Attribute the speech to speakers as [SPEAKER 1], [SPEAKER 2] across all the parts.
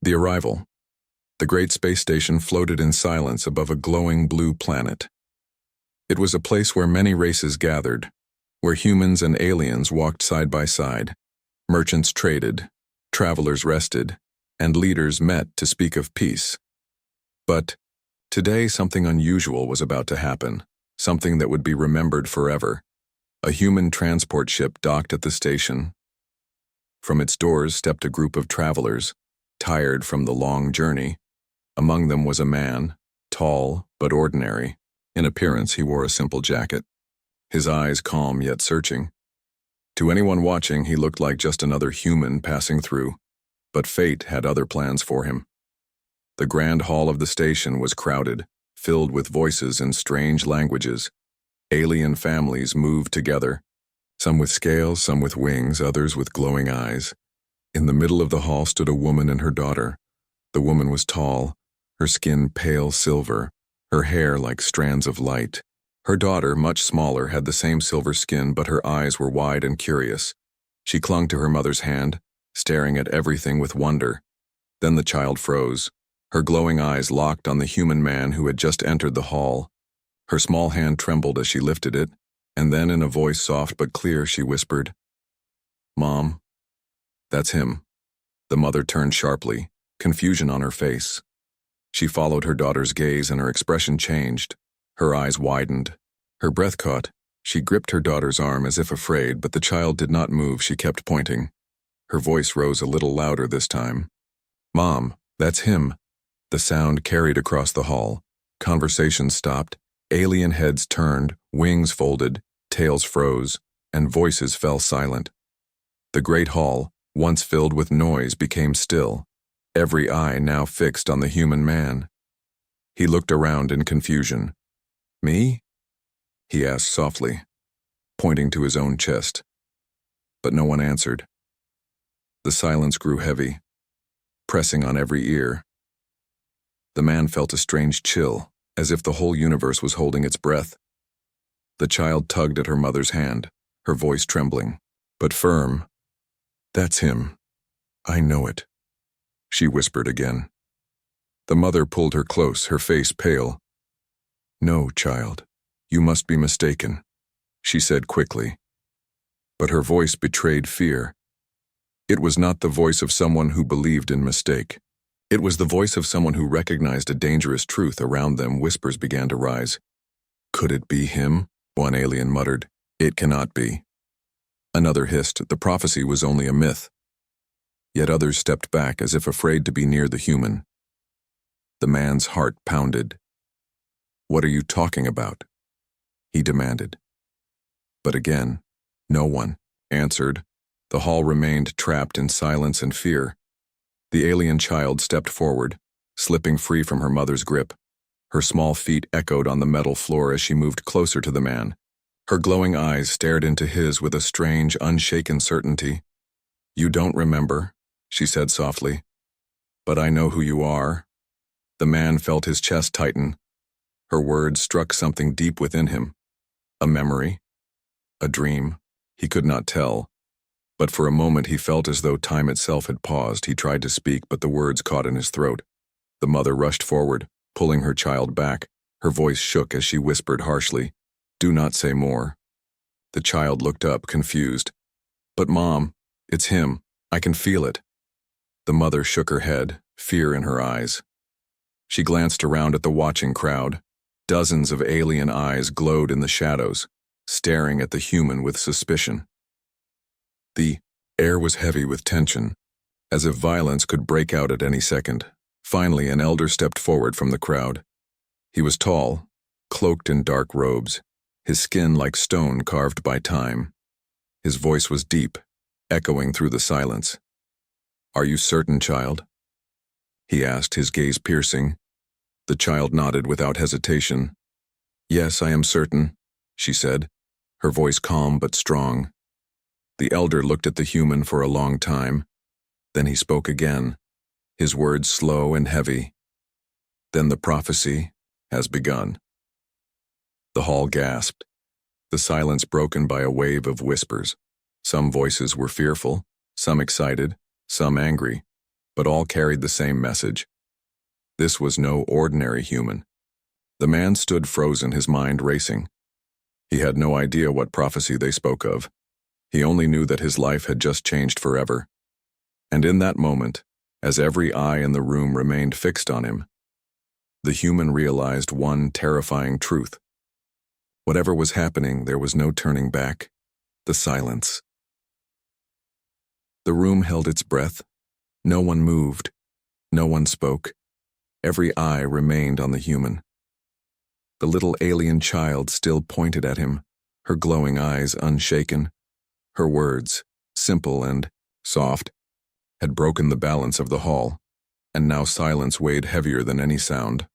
[SPEAKER 1] The arrival. The great space station floated in silence above a glowing blue planet. It was a place where many races gathered, where humans and aliens walked side by side, merchants traded, travelers rested, and leaders met to speak of peace. But today something unusual was about to happen, something that would be remembered forever. A human transport ship docked at the station. From its doors stepped a group of travelers, tired from the long journey. Among them was a man, tall but ordinary. In appearance, he wore a simple jacket, his eyes calm yet searching. To anyone watching, he looked like just another human passing through, but fate had other plans for him. The grand hall of the station was crowded, filled with voices in strange languages. Alien families moved together, some with scales, some with wings, others with glowing eyes. In the middle of the hall stood a woman and her daughter. The woman was tall, her skin pale silver, her hair like strands of light. Her daughter, much smaller, had the same silver skin, but her eyes were wide and curious. She clung to her mother's hand, staring at everything with wonder. Then the child froze, her glowing eyes locked on the human man who had just entered the hall. Her small hand trembled as she lifted it, and then in a voice soft but clear she whispered, "Mom, that's him." The mother turned sharply, confusion on her face. She followed her daughter's gaze and her expression changed. Her eyes widened. Her breath caught. She gripped her daughter's arm as if afraid, but the child did not move. She kept pointing. Her voice rose a little louder this time. "Mom, that's him." The sound carried across the hall. Conversation stopped. Alien heads turned, wings folded, tails froze, and voices fell silent. The great hall, once filled with noise, became still, every eye now fixed on the human man. He looked around in confusion. "Me?" he asked softly, pointing to his own chest. But no one answered. The silence grew heavy, pressing on every ear. The man felt a strange chill, as if the whole universe was holding its breath. The child tugged at her mother's hand, her voice trembling, but firm. "That's him. I know it," she whispered again. The mother pulled her close, her face pale. "No, child, you must be mistaken," she said quickly. But her voice betrayed fear. It was not the voice of someone who believed in mistake. It was the voice of someone who recognized a dangerous truth. Around them, whispers began to rise. "Could it be him?" one alien muttered. "It cannot be." Another hissed. The prophecy was only a myth. Yet others stepped back as if afraid to be near the human. The man's heart pounded. "What are you talking about?" he demanded. But again, no one answered. The hall remained trapped in silence and fear. The alien child stepped forward, slipping free from her mother's grip. Her small feet echoed on the metal floor as she moved closer to the man. Her glowing eyes stared into his with a strange, unshaken certainty. "You don't remember," she said softly. "But I know who you are." The man felt his chest tighten. Her words struck something deep within him. A memory? A dream? He could not tell. But for a moment he felt as though time itself had paused. He tried to speak, but the words caught in his throat. The mother rushed forward, pulling her child back. Her voice shook as she whispered harshly, "Do not say more." The child looked up, confused. "But Mom, it's him. I can feel it." The mother shook her head, fear in her eyes. She glanced around at the watching crowd. Dozens of alien eyes glowed in the shadows, staring at the human with suspicion. The air was heavy with tension, as if violence could break out at any second. Finally, an elder stepped forward from the crowd. He was tall, cloaked in dark robes, his skin like stone carved by time. His voice was deep, echoing through the silence. "Are you certain, child?" he asked, his gaze piercing. The child nodded without hesitation. "Yes, I am certain," she said, her voice calm but strong. The elder looked at the human for a long time. Then he spoke again, his words slow and heavy. "Then the prophecy has begun." The hall gasped, the silence broken by a wave of whispers. Some voices were fearful, some excited, some angry. but all carried the same message. This was no ordinary human. The man stood frozen, his mind racing. He had no idea what prophecy they spoke of. He only knew that his life had just changed forever. And in that moment, as every eye in the room remained fixed on him, the human realized one terrifying truth. Whatever was happening, there was no turning back. The silence. The room held its breath. No one moved. No one spoke. Every eye remained on the human. The little alien child still pointed at him, her glowing eyes unshaken. Her words, simple and soft, had broken the balance of the hall, and now silence weighed heavier than any sound.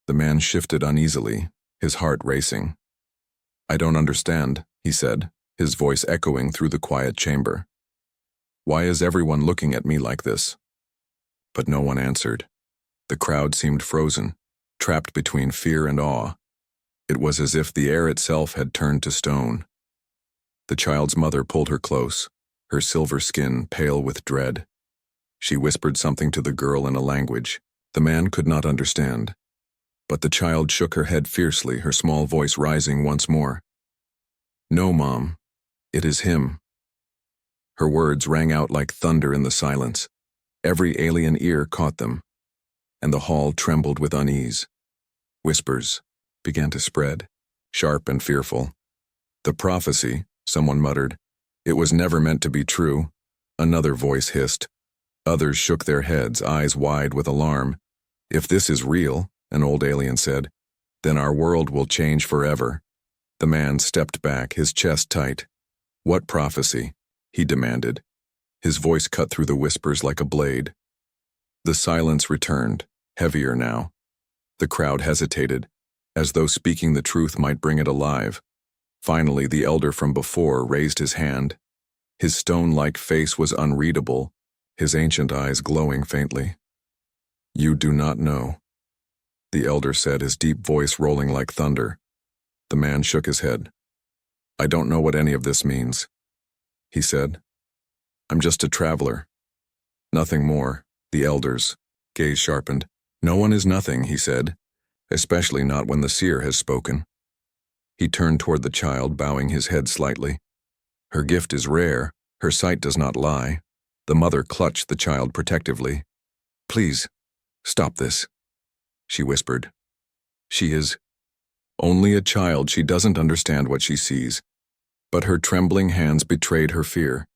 [SPEAKER 1] The man shifted uneasily, his heart racing. "I don't understand," he said, his voice echoing through the quiet chamber. "Why is everyone looking at me like this?" But no one answered. The crowd seemed frozen, trapped between fear and awe. It was as if the air itself had turned to stone. The child's mother pulled her close, her silver skin pale with dread. She whispered something to the girl in a language the man could not understand. But the child shook her head fiercely, her small voice rising once more. "No, Mom. It is him." Her words rang out like thunder in the silence. Every alien ear caught them, and the hall trembled with unease. Whispers began to spread, sharp and fearful. "The prophecy," someone muttered. "It was never meant to be true." Another voice hissed. Others shook their heads, eyes wide with alarm. "If this is real," an old alien said, "then our world will change forever." The man stepped back, his chest tight. "What prophecy?" he demanded. His voice cut through the whispers like a blade. The silence returned, heavier now. The crowd hesitated, as though speaking the truth might bring it alive. Finally, the elder from before raised his hand. His stone-like face was unreadable, his ancient eyes glowing faintly. "You do not know," the elder said, his deep voice rolling like thunder. The man shook his head. "I don't know what any of this means," he said. "I'm just a traveler." "Nothing more," the elder's gaze sharpened. "No one is nothing," he said, "especially not when the seer has spoken." He turned toward the child, bowing his head slightly. "Her gift is rare, her sight does not lie." The mother clutched the child protectively. "Please, stop this," she whispered. "She is only a child, she doesn't understand what she sees." But her trembling hands betrayed her fear.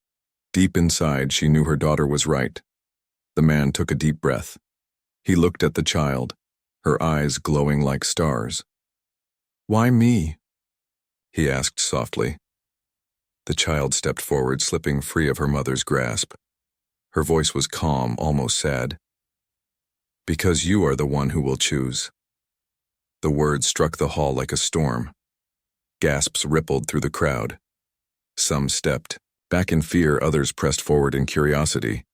[SPEAKER 1] Deep inside, she knew her daughter was right. The man took a deep breath. He looked at the child, her eyes glowing like stars. "Why me?" he asked softly. The child stepped forward, slipping free of her mother's grasp. Her voice was calm, almost sad. "Because you are the one who will choose." The words struck the hall like a storm. Gasps rippled through the crowd. Some stepped back in fear, others pressed forward in curiosity.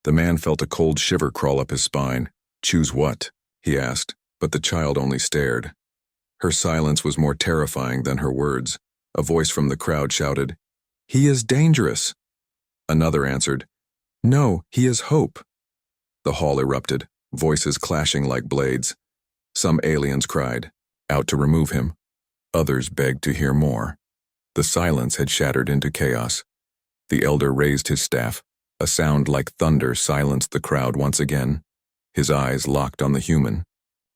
[SPEAKER 1] The man felt a cold shiver crawl up his spine. "Choose what?" he asked, but the child only stared. Her silence was more terrifying than her words. A voice from the crowd shouted, "He is dangerous." Another answered, "No, he is hope." The hall erupted, voices clashing like blades. Some aliens cried, out to remove him. Others begged to hear more. The silence had shattered into chaos. The elder raised his staff. A sound like thunder silenced the crowd once again. His eyes locked on the human.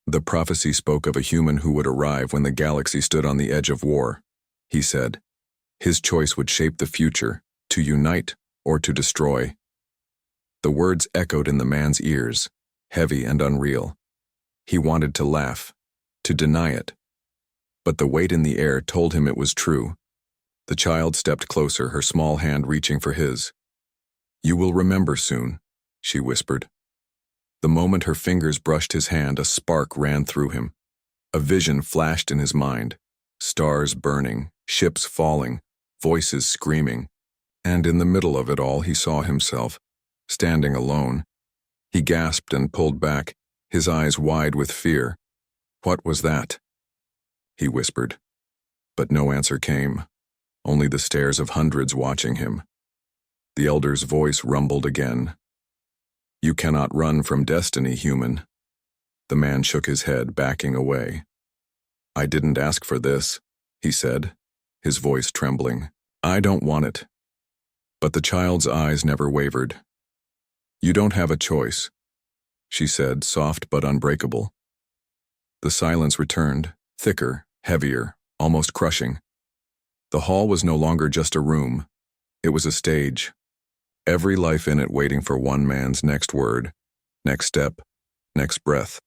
[SPEAKER 1] "The prophecy spoke of a human who would arrive when the galaxy stood on the edge of war," he said. "His choice would shape the future, to unite or to destroy." The words echoed in the man's ears, heavy and unreal. He wanted to laugh, to deny it. But the weight in the air told him it was true. The child stepped closer, her small hand reaching for his. "You will remember soon," she whispered. The moment her fingers brushed his hand, a spark ran through him. A vision flashed in his mind. Stars burning, ships falling, voices screaming. And in the middle of it all, he saw himself, standing alone. He gasped and pulled back, his eyes wide with fear. "What was that?" he whispered. But no answer came, only the stares of hundreds watching him. The elder's voice rumbled again. You cannot run from destiny, human. The man shook his head, backing away. I didn't ask for this, he said, his voice trembling. I don't want it. But the child's eyes never wavered. You don't have a choice, she said, soft but unbreakable. The silence returned, thicker, heavier, almost crushing. The hall was no longer just a room. It was a stage. Every life in it waiting for one man's next word, next step, next breath.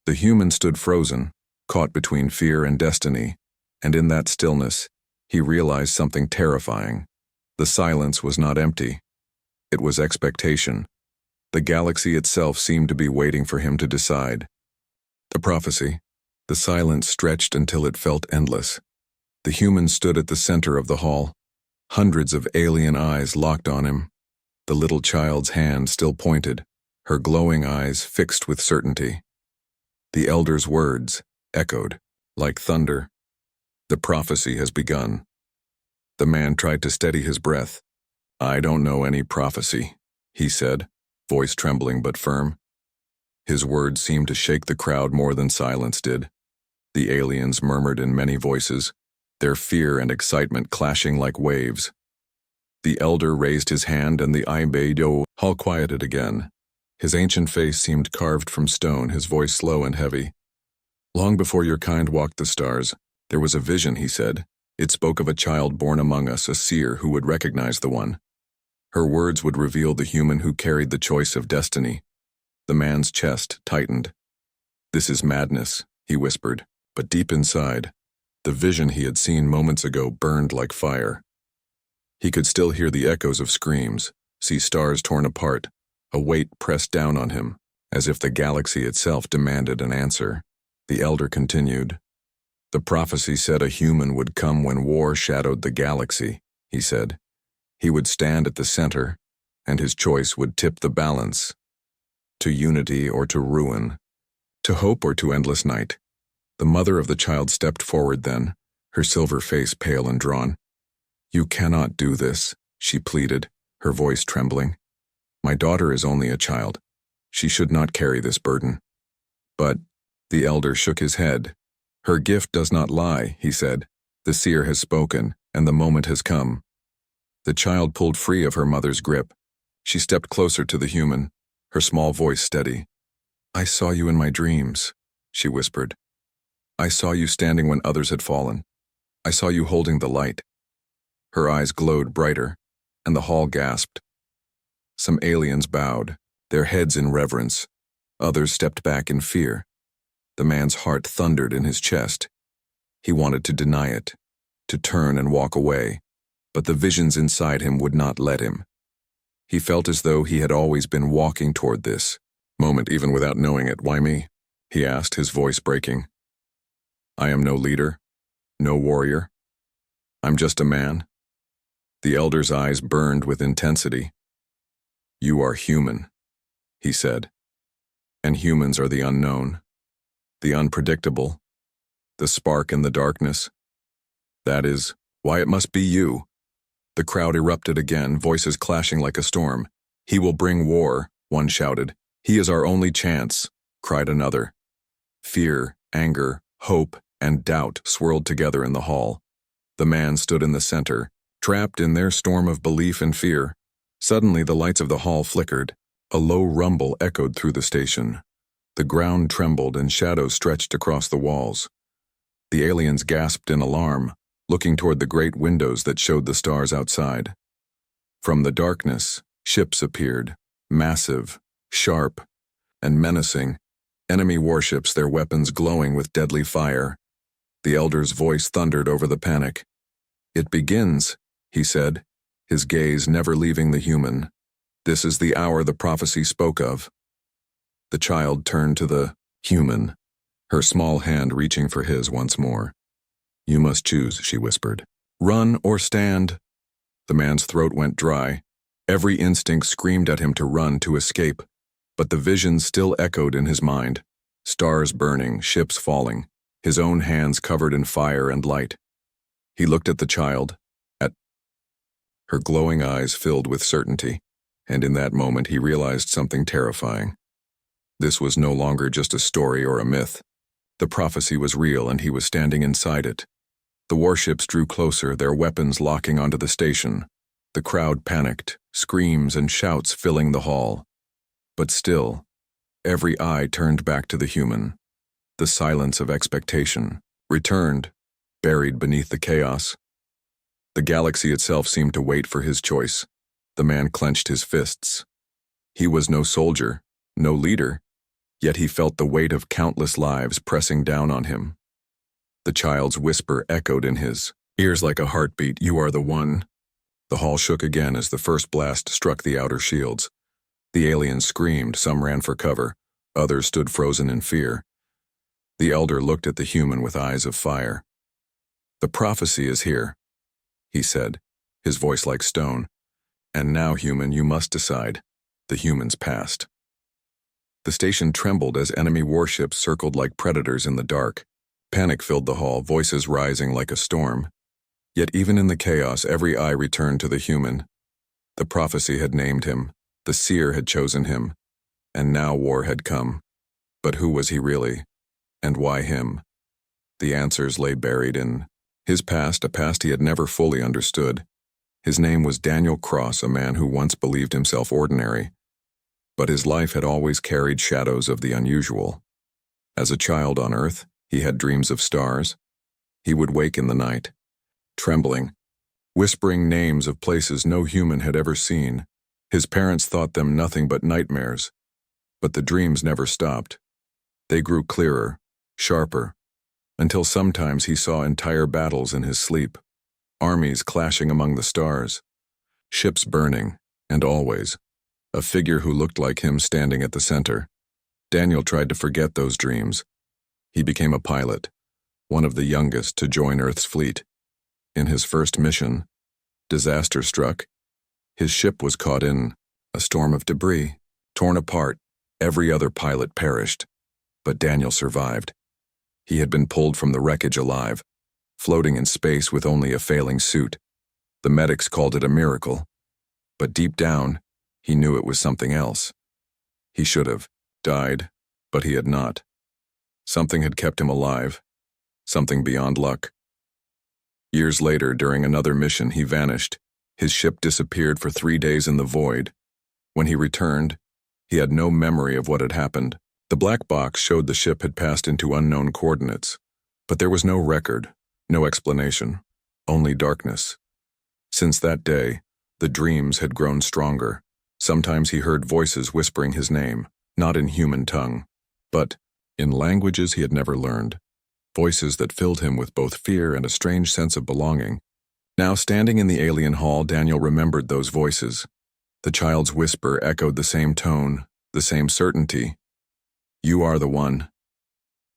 [SPEAKER 1] The human stood frozen, caught between fear and destiny, and in that stillness, he realized something terrifying. The silence was not empty. It was expectation. The galaxy itself seemed to be waiting for him to decide. The prophecy. The silence stretched until it felt endless. The human stood at the center of the hall. Hundreds of alien eyes locked on him. The little child's hand still pointed, her glowing eyes fixed with certainty. The elder's words echoed, like thunder. The prophecy has begun. The man tried to steady his breath. I don't know any prophecy, he said, voice trembling but firm. His words seemed to shake the crowd more than silence did. The aliens murmured in many voices, their fear and excitement clashing like waves. The elder raised his hand and the Ibedo hall quieted again. His ancient face seemed carved from stone, his voice slow and heavy. Long before your kind walked the stars, there was a vision, he said. It spoke of a child born among us, a seer who would recognize the one. Her words would reveal the human who carried the choice of destiny. The man's chest tightened. This is madness, he whispered, but deep inside, the vision he had seen moments ago burned like fire. He could still hear the echoes of screams, see stars torn apart, a weight pressed down on him, as if the galaxy itself demanded an answer. The elder continued. The prophecy said a human would come when war shadowed the galaxy, he said. He would stand at the center, and his choice would tip the balance. To unity or to ruin, to hope or to endless night. The mother of the child stepped forward then, her silver face pale and drawn. You cannot do this, she pleaded, her voice trembling. My daughter is only a child. She should not carry this burden. But the elder shook his head. Her gift does not lie, he said. The seer has spoken, and the moment has come. The child pulled free of her mother's grip. She stepped closer to the human, her small voice steady. I saw you in my dreams, she whispered. I saw you standing when others had fallen. I saw you holding the light. Her eyes glowed brighter, and the hall gasped. Some aliens bowed, their heads in reverence. Others stepped back in fear. The man's heart thundered in his chest. He wanted to deny it, to turn and walk away, but the visions inside him would not let him. He felt as though he had always been walking toward this moment, even without knowing it. Why me? He asked, his voice breaking. I am no leader, no warrior. I'm just a man. The elder's eyes burned with intensity. You are human, he said, and humans are the unknown, the unpredictable, the spark in the darkness. That is why it must be you. The crowd erupted again, voices clashing like a storm. He will bring war, one shouted. He is our only chance, cried another. Fear, anger, hope, and doubt swirled together in the hall. The man stood in the center, trapped in their storm of belief and fear. Suddenly the lights of the hall flickered. A low rumble echoed through the station. The ground trembled and shadows stretched across the walls. The aliens gasped in alarm, looking toward the great windows that showed the stars outside. From the darkness, ships appeared, massive, sharp, and menacing, enemy warships, their weapons glowing with deadly fire. The elder's voice thundered over the panic. It begins, he said, his gaze never leaving the human. This is the hour the prophecy spoke of. The child turned to the human, her small hand reaching for his once more. You must choose, she whispered. Run or stand. The man's throat went dry. Every instinct screamed at him to run, to escape. But the vision still echoed in his mind. Stars burning, ships falling, his own hands covered in fire and light. He looked at the child, at her glowing eyes filled with certainty. and in that moment he realized something terrifying. This was no longer just a story or a myth. The prophecy was real, and he was standing inside it. The warships drew closer, their weapons locking onto the station. The crowd panicked, screams and shouts filling the hall. But still, every eye turned back to the human. The silence of expectation returned, buried beneath the chaos. The galaxy itself seemed to wait for his choice. The man clenched his fists. He was no soldier, no leader, yet he felt the weight of countless lives pressing down on him. The child's whisper echoed in his ears like a heartbeat, "You are the one." The hall shook again as the first blast struck the outer shields. The aliens screamed, some ran for cover, others stood frozen in fear. The elder looked at the human with eyes of fire. "The prophecy is here," he said, his voice like stone. "And now, human, you must decide." The humans passed. The station trembled as enemy warships circled like predators in the dark. Panic filled the hall, voices rising like a storm. Yet even in the chaos, every eye returned to the human. The prophecy had named him, the seer had chosen him, and now war had come. But who was he really? And why him? The answers lay buried in his past, a past he had never fully understood. His name was Daniel Cross, a man who once believed himself ordinary. But his life had always carried shadows of the unusual. As a child on Earth, he had dreams of stars. He would wake in the night, trembling, whispering names of places no human had ever seen. His parents thought them nothing but nightmares. But the dreams never stopped. They grew clearer, sharper, until sometimes he saw entire battles in his sleep, armies clashing among the stars, ships burning, and always a figure who looked like him standing at the center. Daniel tried to forget those dreams. He became a pilot, one of the youngest to join Earth's fleet. In his first mission, disaster struck. His ship was caught in a storm of debris, torn apart. Every other pilot perished, but Daniel survived. He had been pulled from the wreckage alive, floating in space with only a failing suit. The medics called it a miracle, but deep down, he knew it was something else. He should have died, but he had not. Something had kept him alive, something beyond luck. Years later, during another mission, he vanished. His ship disappeared for 3 days in the void. When he returned, he had no memory of what had happened. The black box showed the ship had passed into unknown coordinates, but there was no record, no explanation, only darkness. Since that day, the dreams had grown stronger. Sometimes he heard voices whispering his name, not in human tongue, but in languages he had never learned. Voices that filled him with both fear and a strange sense of belonging. Now, standing in the alien hall, Daniel remembered those voices. The child's whisper echoed the same tone, the same certainty. "You are the one."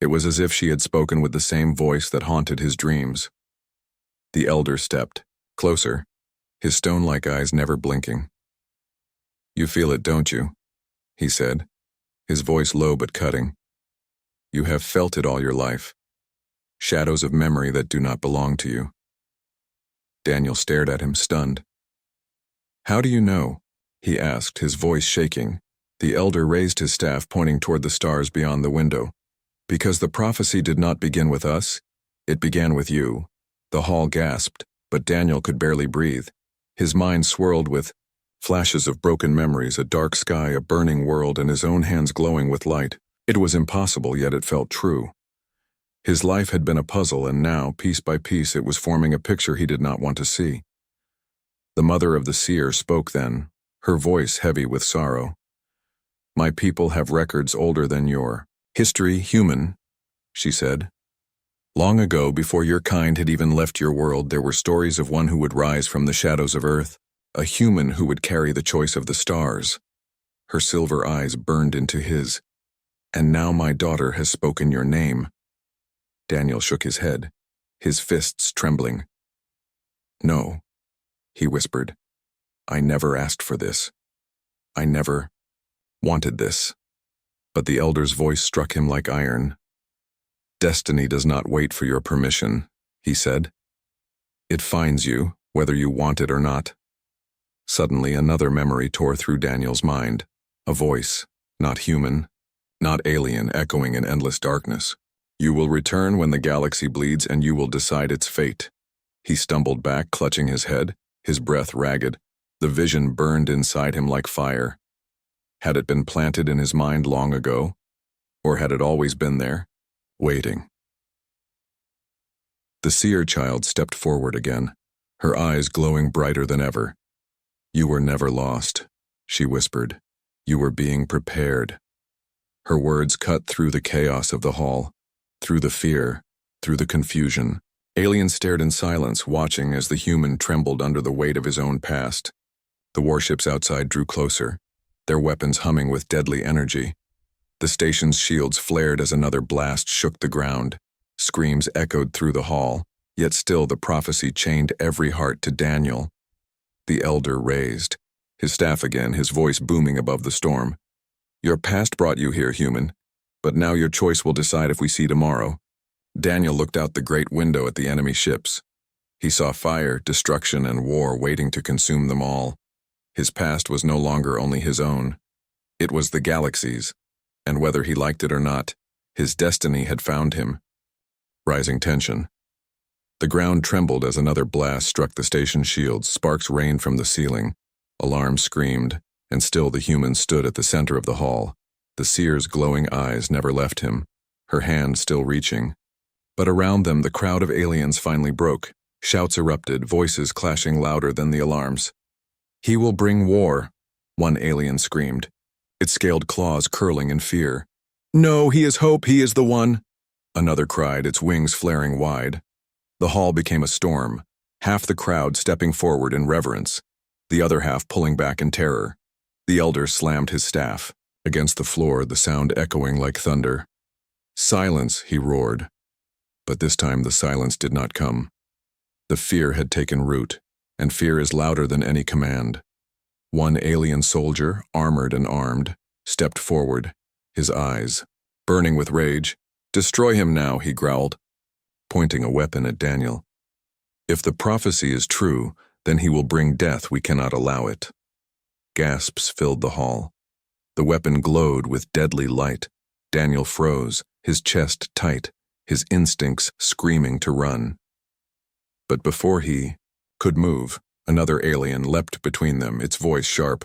[SPEAKER 1] It was as if she had spoken with the same voice that haunted his dreams. The elder stepped closer, his stone-like eyes never blinking. "You feel it, don't you?" he said, his voice low but cutting. "You have felt it all your life. Shadows of memory that do not belong to you." Daniel stared at him, stunned. "How do you know?" he asked, his voice shaking. The elder raised his staff, pointing toward the stars beyond the window. "Because the prophecy did not begin with us, it began with you." The hall gasped, but Daniel could barely breathe. His mind swirled with flashes of broken memories, a dark sky, a burning world, and his own hands glowing with light. It was impossible, yet it felt true. His life had been a puzzle, and now, piece by piece, it was forming a picture he did not want to see. The mother of the seer spoke then, her voice heavy with sorrow. "My people have records older than your history, human," she said. "Long ago, before your kind had even left your world, there were stories of one who would rise from the shadows of Earth, a human who would carry the choice of the stars." Her silver eyes burned into his. "And now my daughter has spoken your name." Daniel shook his head, his fists trembling. "No," he whispered. "I never asked for this. I never wanted this." But the elder's voice struck him like iron. "Destiny does not wait for your permission," he said. "It finds you, whether you want it or not." Suddenly, another memory tore through Daniel's mind. A voice, not human, not alien, echoing in endless darkness. You will return when the galaxy bleeds and you will decide its fate. He stumbled back, clutching his head, his breath ragged. The vision burned inside him like fire. Had it been planted in his mind long ago? Or had it always been there, waiting? The seer child stepped forward again, her eyes glowing brighter than ever. You were never lost, she whispered. You were being prepared. Her words cut through the chaos of the hall, through the fear, through the confusion. Alien stared in silence, watching as the human trembled under the weight of his own past. The warships outside drew closer, their weapons humming with deadly energy. The station's shields flared as another blast shook the ground. Screams echoed through the hall, yet still the prophecy chained every heart to Daniel. The elder raised, his staff again, his voice booming above the storm. Your past brought you here, human, but now your choice will decide if we see tomorrow. Daniel looked out the great window at the enemy ships. He saw fire, destruction, and war waiting to consume them all. His past was no longer only his own. It was the galaxy's, and whether he liked it or not, his destiny had found him. Rising tension. The ground trembled as another blast struck the station's shields. Sparks rained from the ceiling. Alarms screamed, and still the human stood at the center of the hall. The seer's glowing eyes never left him, her hand still reaching. But around them the crowd of aliens finally broke. Shouts erupted, voices clashing louder than the alarms. He will bring war, one alien screamed, its scaled claws curling in fear. No, he is hope, he is the one, another cried, its wings flaring wide. The hall became a storm, half the crowd stepping forward in reverence, the other half pulling back in terror. The elder slammed his staff against the floor, the sound echoing like thunder. Silence, he roared. But this time the silence did not come. The fear had taken root, and fear is louder than any command. One alien soldier, armored and armed, stepped forward, his eyes burning with rage. Destroy him now, he growled, pointing a weapon at Daniel. If the prophecy is true, then he will bring death. We cannot allow it. Gasps filled the hall. The weapon glowed with deadly light. Daniel froze, his chest tight, his instincts screaming to run. But before he could move, another alien leapt between them, its voice sharp.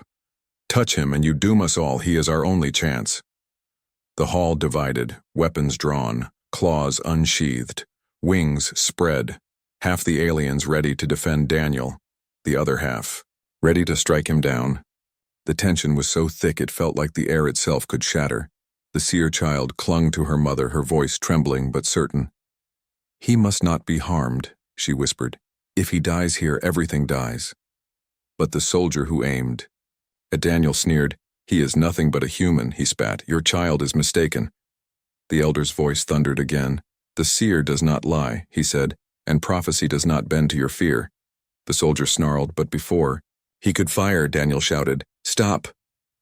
[SPEAKER 1] Touch him and you doom us all. He is our only chance. The hall divided, weapons drawn, claws unsheathed, wings spread, half the aliens ready to defend Daniel, the other half ready to strike him down. The tension was so thick it felt like the air itself could shatter. The seer child clung to her mother, her voice trembling but certain. He must not be harmed, she whispered. If he dies here, everything dies. But the soldier who aimed at Daniel sneered. He is nothing but a human, he spat. Your child is mistaken. The elder's voice thundered again. The seer does not lie, he said, and prophecy does not bend to your fear. The soldier snarled, but before he could fire, Daniel shouted, Stop!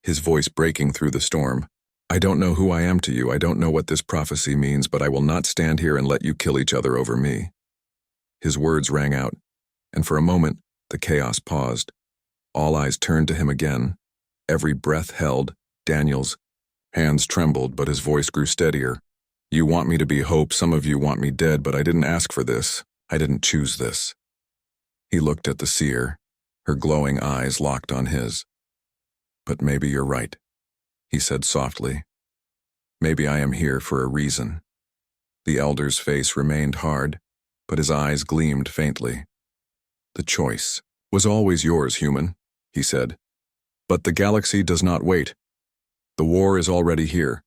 [SPEAKER 1] His voice breaking through the storm. I don't know who I am to you, I don't know what this prophecy means, but I will not stand here and let you kill each other over me. His words rang out, and for a moment, the chaos paused. All eyes turned to him again. Every breath held. Daniel's hands trembled, but his voice grew steadier. You want me to be hope, some of you want me dead, but I didn't ask for this. I didn't choose this. He looked at the seer, her glowing eyes locked on his. But maybe you're right, he said softly. Maybe I am here for a reason. The elder's face remained hard, but his eyes gleamed faintly. The choice was always yours, human, he said. But the galaxy does not wait. The war is already here.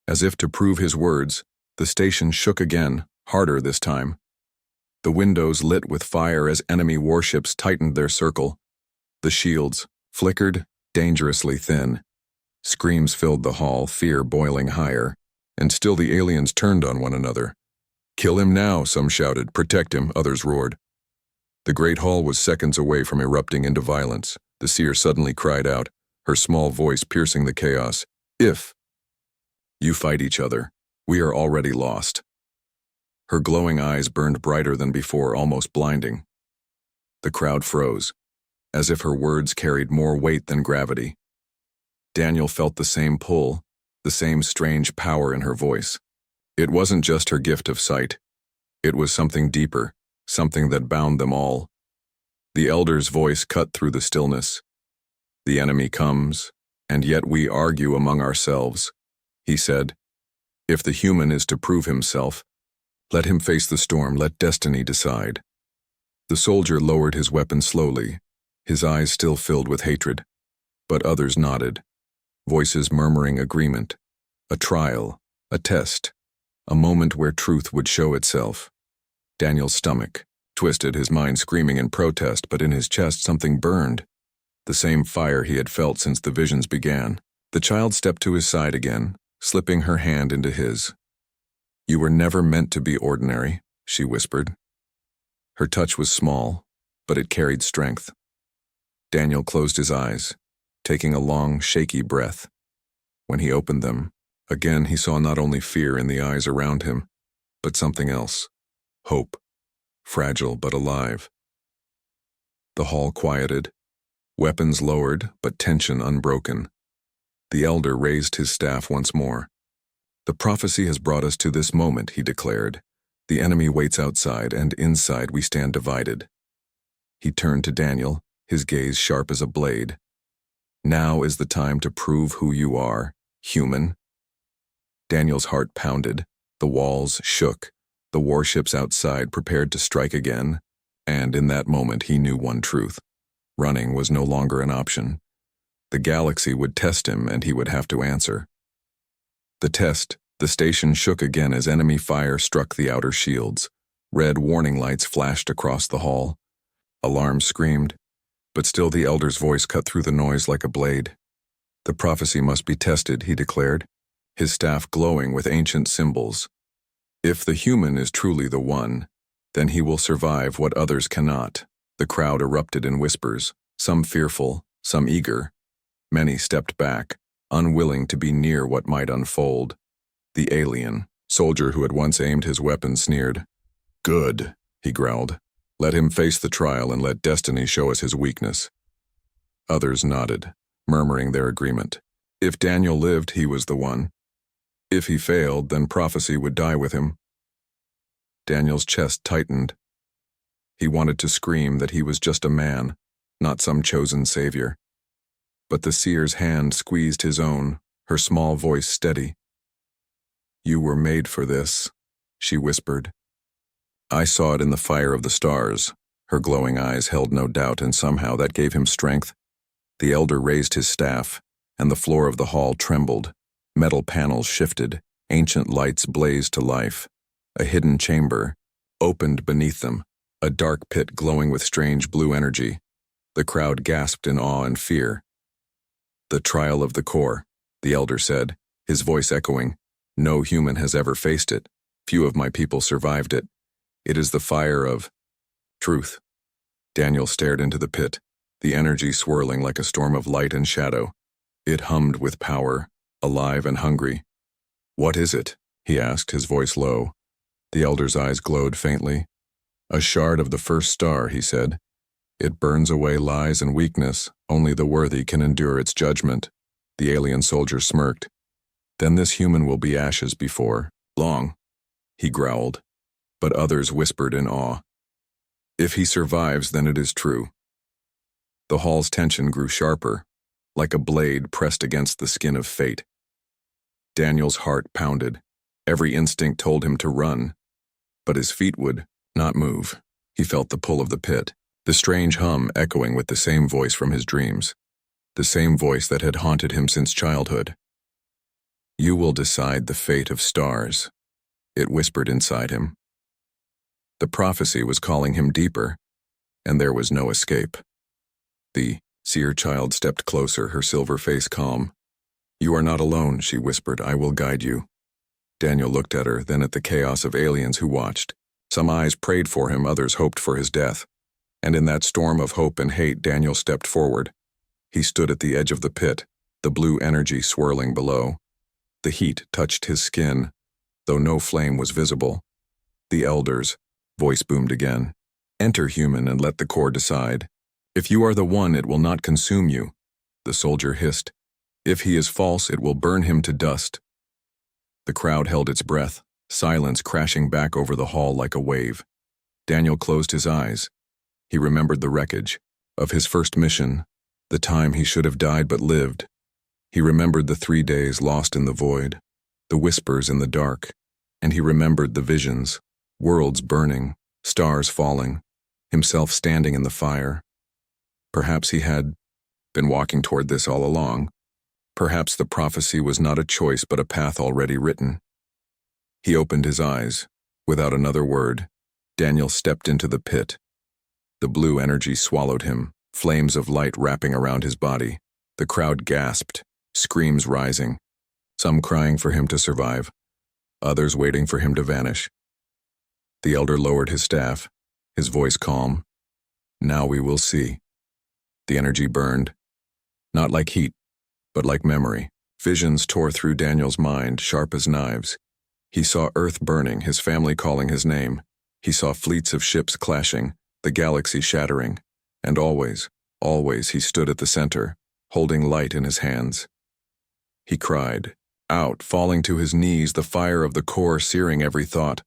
[SPEAKER 1] As if to prove his words, the station shook again, harder this time. The windows lit with fire as enemy warships tightened their circle. The shields flickered, dangerously thin. Screams filled the hall, fear boiling higher, and still the aliens turned on one another. Kill him now, some shouted. Protect him, others roared. The great hall was seconds away from erupting into violence. The seer suddenly cried out, her small voice piercing the chaos. If you fight each other, we are already lost. Her glowing eyes burned brighter than before, almost blinding. The crowd froze, as if her words carried more weight than gravity. Daniel felt the same pull, the same strange power in her voice. It wasn't just her gift of sight. It was something deeper, something that bound them all. The elder's voice cut through the stillness. "The enemy comes, and yet we argue among ourselves," he said. "If the human is to prove himself, let him face the storm, let destiny decide." The soldier lowered his weapon slowly, his eyes still filled with hatred. But others nodded, voices murmuring agreement. A trial, a test, a moment where truth would show itself. Daniel's stomach twisted, his mind screaming in protest, but in his chest something burned, the same fire he had felt since the visions began. The child stepped to his side again, slipping her hand into his. "You were never meant to be ordinary," she whispered. Her touch was small, but it carried strength. Daniel closed his eyes, taking a long, shaky breath. When he opened them, again he saw not only fear in the eyes around him, but something else. Hope, fragile but alive. The hall quieted, weapons lowered, but tension unbroken. The elder raised his staff once more. "The prophecy has brought us to this moment," he declared. "The enemy waits outside, and inside we stand divided." He turned to Daniel, his gaze sharp as a blade. "Now is the time to prove who you are, human." Daniel's heart pounded, the walls shook, the warships outside prepared to strike again, and in that moment he knew one truth. Running was no longer an option. The galaxy would test him, and he would have to answer. The station shook again as enemy fire struck the outer shields. Red warning lights flashed across the hall. Alarms screamed, but still the elder's voice cut through the noise like a blade. "The prophecy must be tested," he declared, his staff glowing with ancient symbols. "If the human is truly the one, then he will survive what others cannot." The crowd erupted in whispers, some fearful, some eager. Many stepped back, unwilling to be near what might unfold. The alien soldier who had once aimed his weapon sneered. "Good," he growled. "Let him face the trial and let destiny show us his weakness." Others nodded, murmuring their agreement. If Daniel lived, he was the one. If he failed, then prophecy would die with him. Daniel's chest tightened. He wanted to scream that he was just a man, not some chosen savior. But the seer's hand squeezed his own, her small voice steady. "You were made for this," she whispered. "I saw it in the fire of the stars." Her glowing eyes held no doubt, and somehow that gave him strength. The elder raised his staff, and the floor of the hall trembled. Metal panels shifted, ancient lights blazed to life. A hidden chamber opened beneath them, a dark pit glowing with strange blue energy. The crowd gasped in awe and fear. "The trial of the core," the elder said, his voice echoing. "No human has ever faced it. Few of my people survived it. It is the fire of truth." Daniel stared into the pit, the energy swirling like a storm of light and shadow. It hummed with power, alive and hungry. "What is it?" he asked, his voice low. The elder's eyes glowed faintly. "A shard of the first star," he said. "It burns away lies and weakness. Only the worthy can endure its judgment." The alien soldier smirked. "Then this human will be ashes before long," he growled. But others whispered in awe. "If he survives, then it is true." The hall's tension grew sharper, like a blade pressed against the skin of fate. Daniel's heart pounded. Every instinct told him to run, but his feet would not move. He felt the pull of the pit, the strange hum echoing with the same voice from his dreams, the same voice that had haunted him since childhood. "You will decide the fate of stars," it whispered inside him. The prophecy was calling him deeper, and there was no escape. The seer child stepped closer, her silver face calm. "You are not alone," she whispered. "I will guide you." Daniel looked at her, then at the chaos of aliens who watched. Some eyes prayed for him, others hoped for his death. And in that storm of hope and hate, Daniel stepped forward. He stood at the edge of the pit, the blue energy swirling below. The heat touched his skin, though no flame was visible. The elder's voice boomed again. "Enter, human, and let the core decide." If you are the one, it will not consume you, the soldier hissed. If he is false, it will burn him to dust. The crowd held its breath, silence crashing back over the hall like a wave. Daniel closed his eyes. He remembered the wreckage of his first mission, the time he should have died but lived. He remembered the 3 days lost in the void, the whispers in the dark, and he remembered the visions, worlds burning, stars falling, himself standing in the fire. Perhaps he had been walking toward this all along. Perhaps the prophecy was not a choice but a path already written. He opened his eyes. Without another word, Daniel stepped into the pit. The blue energy swallowed him, flames of light wrapping around his body. The crowd gasped, screams rising, some crying for him to survive, others waiting for him to vanish. The elder lowered his staff, his voice calm. Now we will see. The energy burned, not like heat, but like memory. Visions tore through Daniel's mind, sharp as knives. He saw Earth burning, his family calling his name. He saw fleets of ships clashing, the galaxy shattering. And always, always he stood at the center, holding light in his hands. He cried, out, falling to his knees, the fire of the core searing every thought.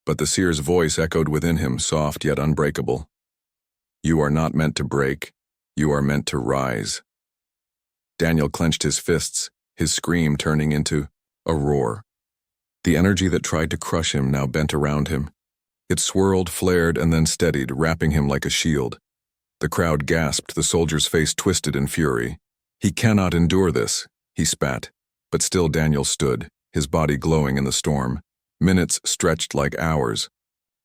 [SPEAKER 1] But the seer's voice echoed within him, soft yet unbreakable. You are not meant to break. You are meant to rise. Daniel clenched his fists, his scream turning into a roar. The energy that tried to crush him now bent around him. It swirled, flared, and then steadied, wrapping him like a shield. The crowd gasped, the soldier's face twisted in fury. He cannot endure this, he spat. But still Daniel stood, his body glowing in the storm. Minutes stretched like hours.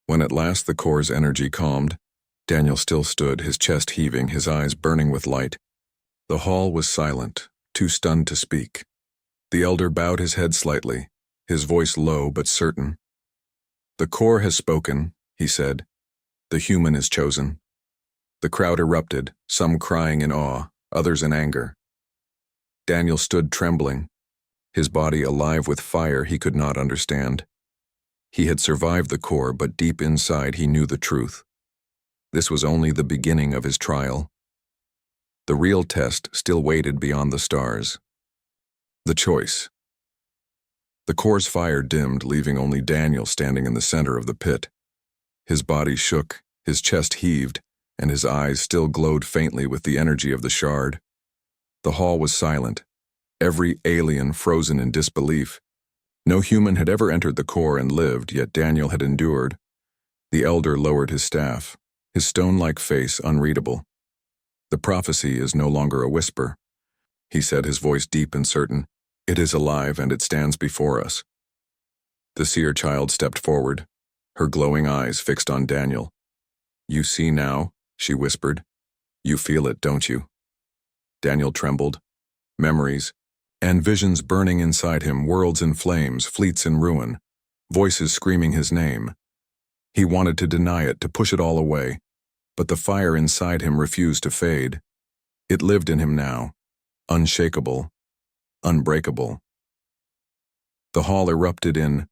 [SPEAKER 1] When at last the core's energy calmed, Daniel still stood, his chest heaving, his eyes burning with light. The hall was silent, too stunned to speak. The elder bowed his head slightly, his voice low but certain. The core has spoken, he said. The human is chosen. The crowd erupted, some crying in awe, others in anger. Daniel stood trembling, his body alive with fire he could not understand. He had survived the core, but deep inside he knew the truth. This was only the beginning of his trial. The real test still waited beyond the stars. The choice. The core's fire dimmed, leaving only Daniel standing in the center of the pit. His body shook, his chest heaved, and his eyes still glowed faintly with the energy of the shard. The hall was silent, every alien frozen in disbelief. No human had ever entered the core and lived, yet Daniel had endured. The elder lowered his staff, his stone-like face unreadable. The prophecy is no longer a whisper, he said, his voice deep and certain. It is alive and it stands before us. The seer child stepped forward, her glowing eyes fixed on Daniel. You see now, she whispered. You feel it, don't you? Daniel trembled. Memories and visions burning inside him, worlds in flames, fleets in ruin, voices screaming his name. He wanted to deny it, to push it all away, but the fire inside him refused to fade. It lived in him now, unshakable, unbreakable. The hall erupted in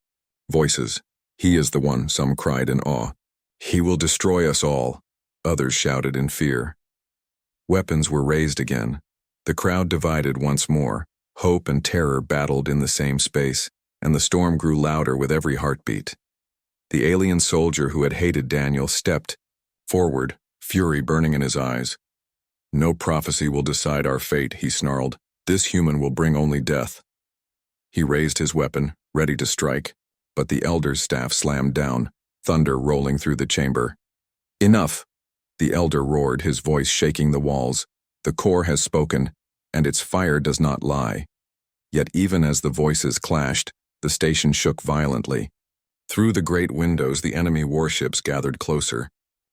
[SPEAKER 1] voices. He is the one, some cried in awe. He will destroy us all, others shouted in fear. Weapons were raised again. The crowd divided once more. Hope and terror battled in the same space, and the storm grew louder with every heartbeat. The alien soldier who had hated Daniel stepped forward, fury burning in his eyes. No prophecy will decide our fate, he snarled. This human will bring only death. He raised his weapon, ready to strike, but the elder's staff slammed down, thunder rolling through the chamber. Enough! The elder roared, his voice shaking the walls. The core has spoken, and its fire does not lie. Yet even as the voices clashed, the station shook violently. Through the great windows, the enemy warships gathered closer.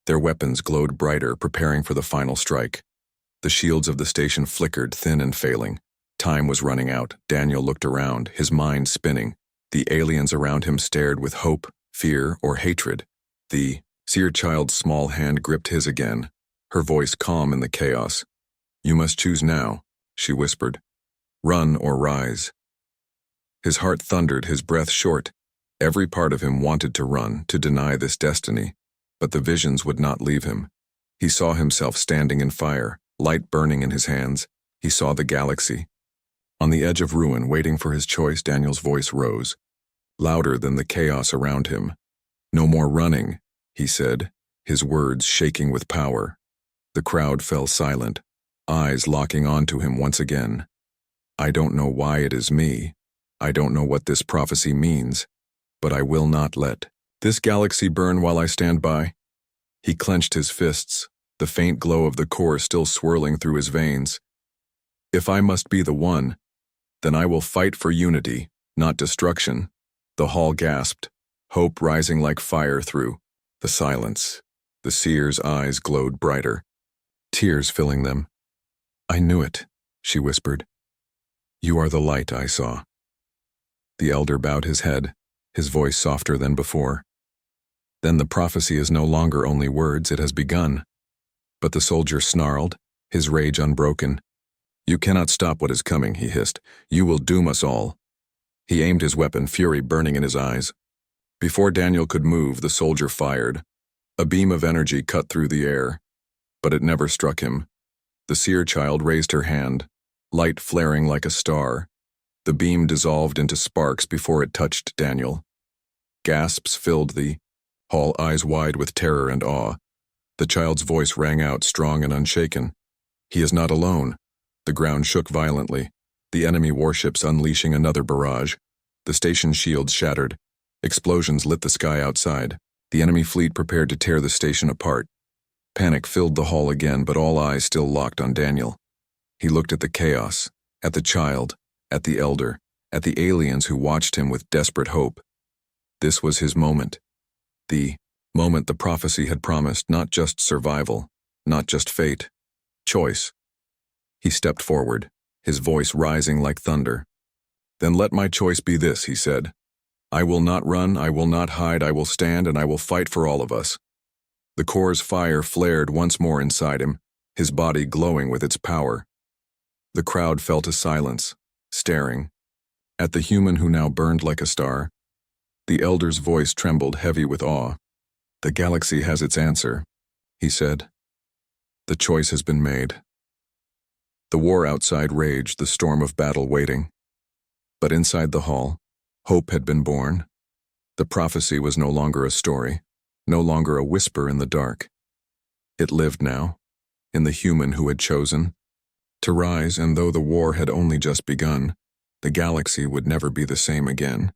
[SPEAKER 1] Their weapons glowed brighter, preparing for the final strike. The shields of the station flickered, thin and failing. Time was running out. Daniel looked around, his mind spinning. The aliens around him stared with hope, fear, or hatred. The seer child's small hand gripped his again, her voice calm in the chaos. You must choose now, she whispered. Run or rise. His heart thundered, his breath short. Every part of him wanted to run, to deny this destiny, but the visions would not leave him. He saw himself standing in fire, light burning in his hands. He saw the galaxy. On the edge of ruin, waiting for his choice, Daniel's voice rose, louder than the chaos around him. "No more running," he said, his words shaking with power. The crowd fell silent, eyes locking onto him once again. "I don't know why it is me. I don't know what this prophecy means, but I will not let this galaxy burn while I stand by." He clenched his fists, the faint glow of the core still swirling through his veins. "If I must be the one, then I will fight for unity, not destruction." The hall gasped, hope rising like fire through the silence. The seer's eyes glowed brighter, tears filling them. "I knew it," she whispered. "You are the light I saw." The elder bowed his head, his voice softer than before. "Then the prophecy is no longer only words, it has begun." But the soldier snarled, his rage unbroken. "You cannot stop what is coming," he hissed. "You will doom us all." He aimed his weapon, fury burning in his eyes. Before Daniel could move, the soldier fired. A beam of energy cut through the air, but it never struck him. The seer child raised her hand, light flaring like a star. The beam dissolved into sparks before it touched Daniel. Gasps filled the hall, eyes wide with terror and awe. The child's voice rang out, strong and unshaken. "He is not alone." The ground shook violently, the enemy warships unleashing another barrage. The station shields shattered. Explosions lit the sky outside. The enemy fleet prepared to tear the station apart. Panic filled the hall again, but all eyes still locked on Daniel. He looked at the chaos, at the child, at the elder, at the aliens who watched him with desperate hope. This was his moment. The moment the prophecy had promised, not just survival, not just fate, choice. He stepped forward, his voice rising like thunder. "Then let my choice be this," he said. "I will not run, I will not hide, I will stand, and I will fight for all of us." The core's fire flared once more inside him, his body glowing with its power. The crowd fell to silence, staring at the human who now burned like a star. The elder's voice trembled, heavy with awe. "The galaxy has its answer," he said. "The choice has been made." The war outside raged, the storm of battle waiting. But inside the hall, hope had been born. The prophecy was no longer a story, no longer a whisper in the dark. It lived now, in the human who had chosen to rise, and though the war had only just begun, the galaxy would never be the same again.